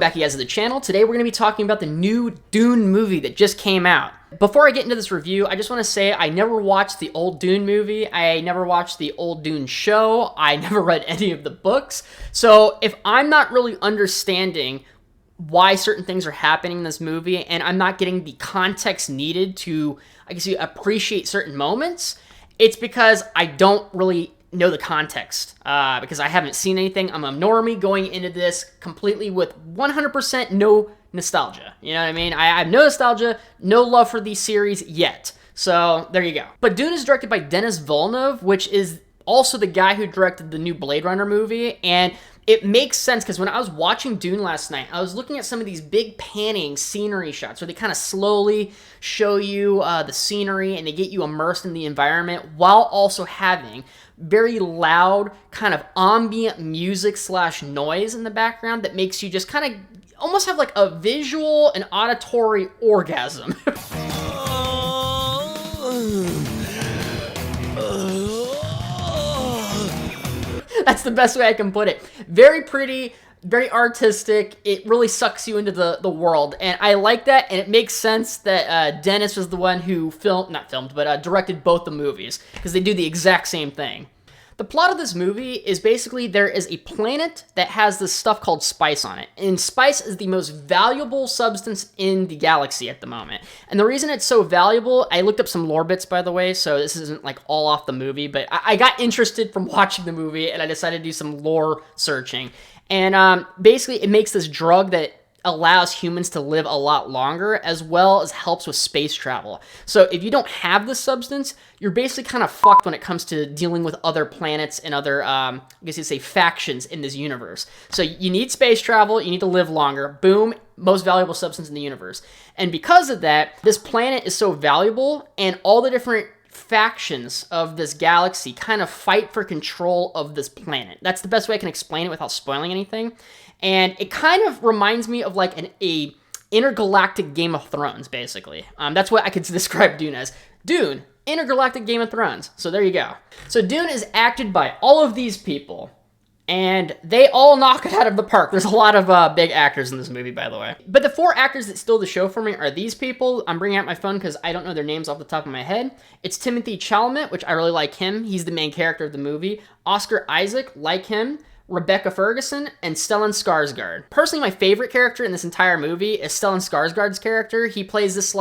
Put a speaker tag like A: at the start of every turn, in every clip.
A: back, you guys, to the channel. Today we're going to be talking about the new Dune movie that just came out. Before I get into this review, I just want to say I never watched the old Dune movie. I never watched the old Dune show. I never read any of the books. So if I'm not really understanding why certain things are happening in this movie and I'm not getting the context needed to, I guess, appreciate certain moments, it's because I don't really know the context, because I haven't seen anything. I'm a normie going into this completely with 100% no nostalgia. You know what I mean? I have no nostalgia, no love for these series yet. So there you go. But Dune is directed by Denis Villeneuve, which is also the guy who directed the new Blade Runner movie, and it makes sense because when I was watching Dune last night, I was looking at some of these big panning scenery shots where they kind of slowly show you the scenery and they get you immersed in the environment while also having very loud kind of ambient music / noise in the background that makes you just kind of almost have like a visual and auditory orgasm. That's the best way I can put it. Very pretty, very artistic. It really sucks you into the world. And I like that, and it makes sense that Dennis was the one who directed both the movies, because they do the exact same thing. The plot of this movie is basically there is a planet that has this stuff called spice on it. And spice is the most valuable substance in the galaxy at the moment. And the reason it's so valuable, I looked up some lore bits, by the way, so this isn't like all off the movie, but I got interested from watching the movie and I decided to do some lore searching. And basically it makes this drug that allows humans to live a lot longer, as well as helps with space travel. So if you don't have this substance, you're basically kind of fucked when it comes to dealing with other planets and other, I guess you'd say, factions in this universe. So you need space travel, you need to live longer, boom, most valuable substance in the universe. And because of that, this planet is so valuable, and all the different factions of this galaxy kind of fight for control of this planet. That's the best way I can explain it without spoiling anything. And it kind of reminds me of like a intergalactic Game of Thrones, basically. That's what I could describe Dune as. Dune, intergalactic Game of Thrones. So there you go. So Dune is acted by all of these people, and they all knock it out of the park. There's a lot of big actors in this movie, by the way. But the 4 actors that steal the show for me are these people. I'm bringing out my phone because I don't know their names off the top of my head. It's Timothée Chalamet, which I really like him. He's the main character of the movie. Oscar Isaac, like him. Rebecca Ferguson, and Stellan Skarsgård. Personally, my favorite character in this entire movie is Stellan Skarsgård's character. He plays this,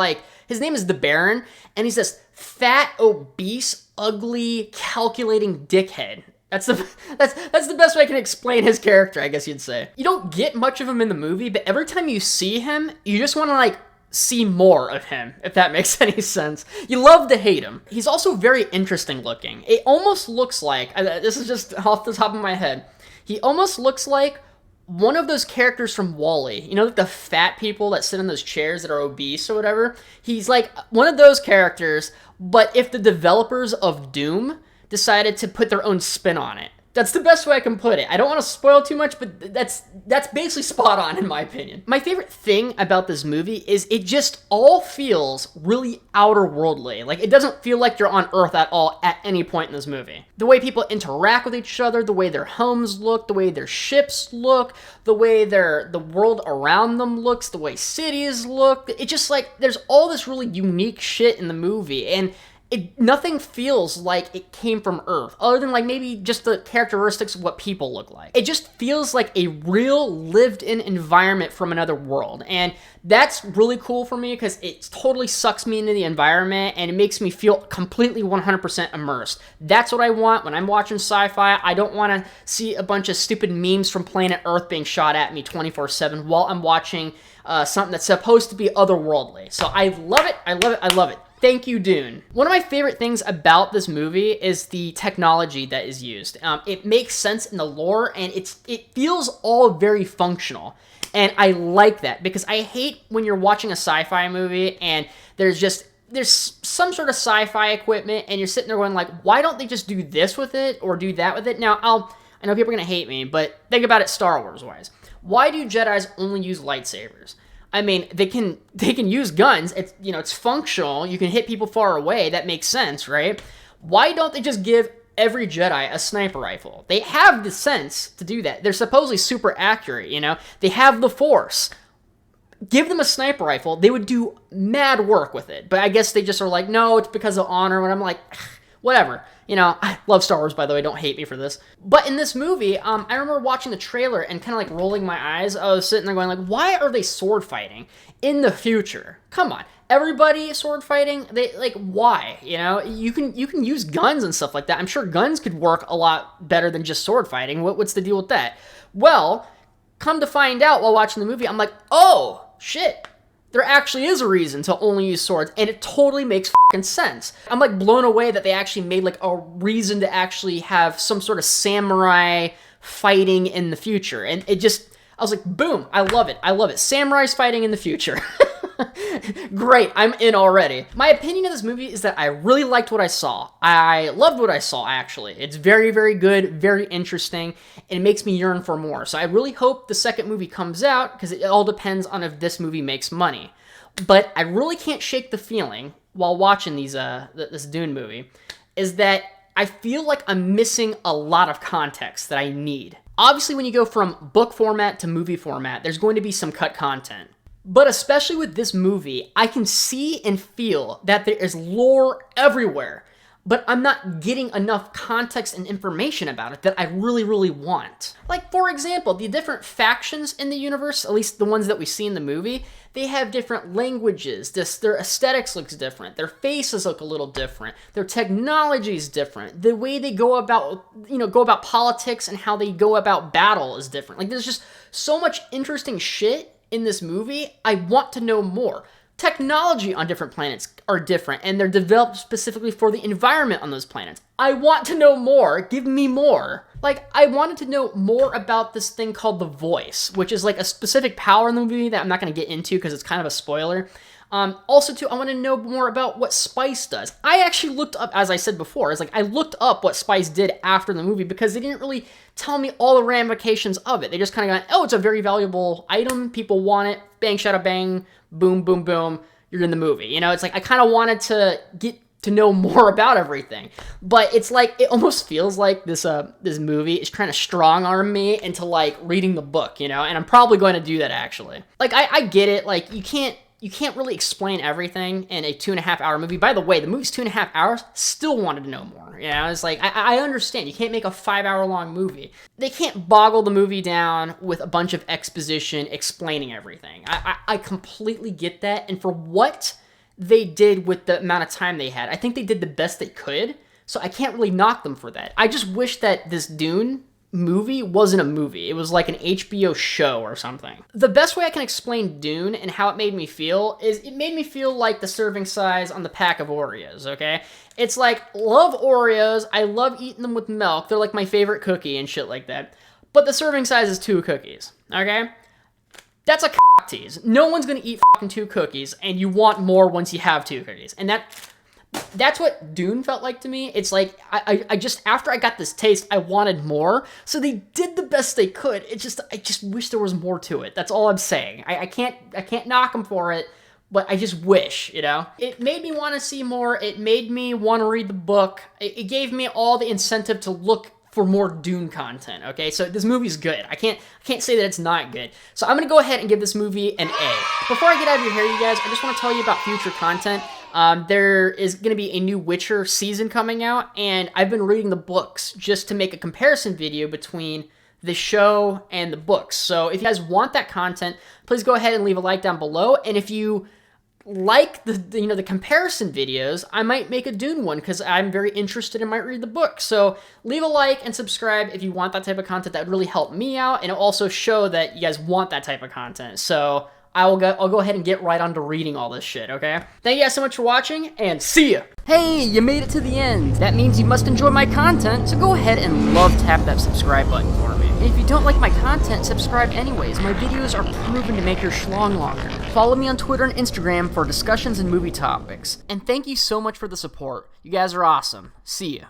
A: his name is the Baron, and he's this fat, obese, ugly, calculating dickhead. That's the best way I can explain his character, I guess you'd say. You don't get much of him in the movie, but every time you see him, you just want to, see more of him, if that makes any sense. You love to hate him. He's also very interesting looking. It almost looks like, this is just off the top of my head, he almost looks like one of those characters from WALL-E. You know, like the fat people that sit in those chairs that are obese or whatever? He's like one of those characters, but if the developers of Doom decided to put their own spin on it. That's the best way I can put it. I don't want to spoil too much, but that's basically spot on in my opinion. My favorite thing about this movie is it just all feels really outer worldly. Like, it doesn't feel like you're on Earth at all at any point in this movie. The way people interact with each other, the way their homes look, the way their ships look, the way the world around them looks, the way cities look. It just there's all this really unique shit in the movie, and nothing feels like it came from Earth, other than maybe just the characteristics of what people look like. It just feels like a real lived-in environment from another world, and that's really cool for me because it totally sucks me into the environment and it makes me feel completely 100% immersed. That's what I want when I'm watching sci-fi. I don't want to see a bunch of stupid memes from planet Earth being shot at me 24/7 while I'm watching something that's supposed to be otherworldly. So I love it, I love it, I love it. Thank you, Dune. One of my favorite things about this movie is the technology that is used. It makes sense in the lore, and it feels all very functional. And I like that, because I hate when you're watching a sci-fi movie and there's some sort of sci-fi equipment and you're sitting there going why don't they just do this with it or do that with it? Now, I know people are gonna hate me, but think about it Star Wars wise. Why do Jedis only use lightsabers? I mean, they can use guns. It's functional. You can hit people far away. That makes sense, right? Why don't they just give every Jedi a sniper rifle. They have the sense to do that. They're supposedly super accurate, you know? They have the Force. Give them a sniper rifle, they would do mad work with it. But I guess they just are like, no, it's because of honor. And I'm like, whatever. You know, I love Star Wars, by the way. Don't hate me for this. But in this movie, I remember watching the trailer and kind of like rolling my eyes. I was sitting there going like, why are they sword fighting in the future? Come on. Everybody sword fighting, they like, why? You know, you can use guns and stuff like that. I'm sure guns could work a lot better than just sword fighting. What's the deal with that? Well, come to find out while watching the movie, I'm like, oh, shit. There actually is a reason to only use swords, and it totally makes fucking sense. I'm like blown away that they actually made like a reason to actually have some sort of samurai fighting in the future. And it just, I was like, boom, I love it. I love it. Samurais fighting in the future. Great, I'm in already. My opinion of this movie is that I really liked what I saw. I loved what I saw, actually. It's very, very good, very interesting, and it makes me yearn for more. So I really hope the second movie comes out, because it all depends on if this movie makes money. But I really can't shake the feeling, while watching this Dune movie, is that I feel like I'm missing a lot of context that I need. Obviously, when you go from book format to movie format, there's going to be some cut content. But especially with this movie, I can see and feel that there is lore everywhere, but I'm not getting enough context and information about it that I really, really want. Like, for example, the different factions in the universe, at least the ones that we see in the movie, they have different languages, their aesthetics looks different, their faces look a little different, their technology is different, the way they go about politics and how they go about battle is different. Like, there's just so much interesting shit in this movie. I want to know more. Technology on different planets are different, and they're developed specifically for the environment on those planets. I want to know more. Give me more. Like, I wanted to know more about this thing called the Voice, which is like a specific power in the movie that I'm not going to get into because it's kind of a spoiler. Also, too, I want to know more about what Spice does. I actually looked up, as I said before, I looked up what Spice did after the movie because they didn't really tell me all the ramifications of it. They just kind of got, oh, it's a very valuable item, people want it, bang, shada, bang, boom, boom, boom, you're in the movie. You know, it's like I kind of wanted to get to know more about everything. But it's like, it almost feels like this movie is trying to strong arm me into like reading the book, you know, and I'm probably going to do that actually. Like, I get it, like you can't really explain everything in a 2.5 hour movie. By the way, the movie's 2.5 hours, still wanted to know more. You know, it's like, I understand. You can't make a 5 hour long movie. They can't boggle the movie down with a bunch of exposition explaining everything. I completely get that. And for what they did with the amount of time they had, I think they did the best they could. So I can't really knock them for that. I just wish that this Dune movie wasn't a movie. It was like an HBO show or something. The best way I can explain Dune and how it made me feel is it made me feel like the serving size on the pack of Oreos, okay? It's like, love Oreos, I love eating them with milk, they're like my favorite cookie and shit like that, but the serving size is 2 cookies, okay? That's a tease. No one's gonna eat fucking 2 cookies, and you want more once you have 2 cookies. And that's what Dune felt like to me. It's like, I just, after I got this taste, I wanted more. So they did the best they could. I just wish there was more to it. That's all I'm saying. I can't knock them for it, but I just wish, you know? It made me want to see more. It made me want to read the book. It gave me all the incentive to look for more Dune content, okay? So this movie's good. I can't say that it's not good. So I'm gonna go ahead and give this movie an A. Before I get out of your hair, you guys, I just want to tell you about future content. There is going to be a new Witcher season coming out, and I've been reading the books just to make a comparison video between the show and the books. So if you guys want that content, please go ahead and leave a like down below. And if you like the comparison videos, I might make a Dune one because I'm very interested and might read the book. So leave a like and subscribe if you want that type of content. That would really help me out, and it'll also show that you guys want that type of content. So I'll go ahead and get right on to reading all this shit, okay? Thank you guys so much for watching, and see ya! Hey, you made it to the end! That means you must enjoy my content, so go ahead and love tap that subscribe button for me. And if you don't like my content, subscribe anyways. My videos are proven to make your schlong longer. Follow me on Twitter and Instagram for discussions and movie topics. And thank you so much for the support. You guys are awesome. See ya.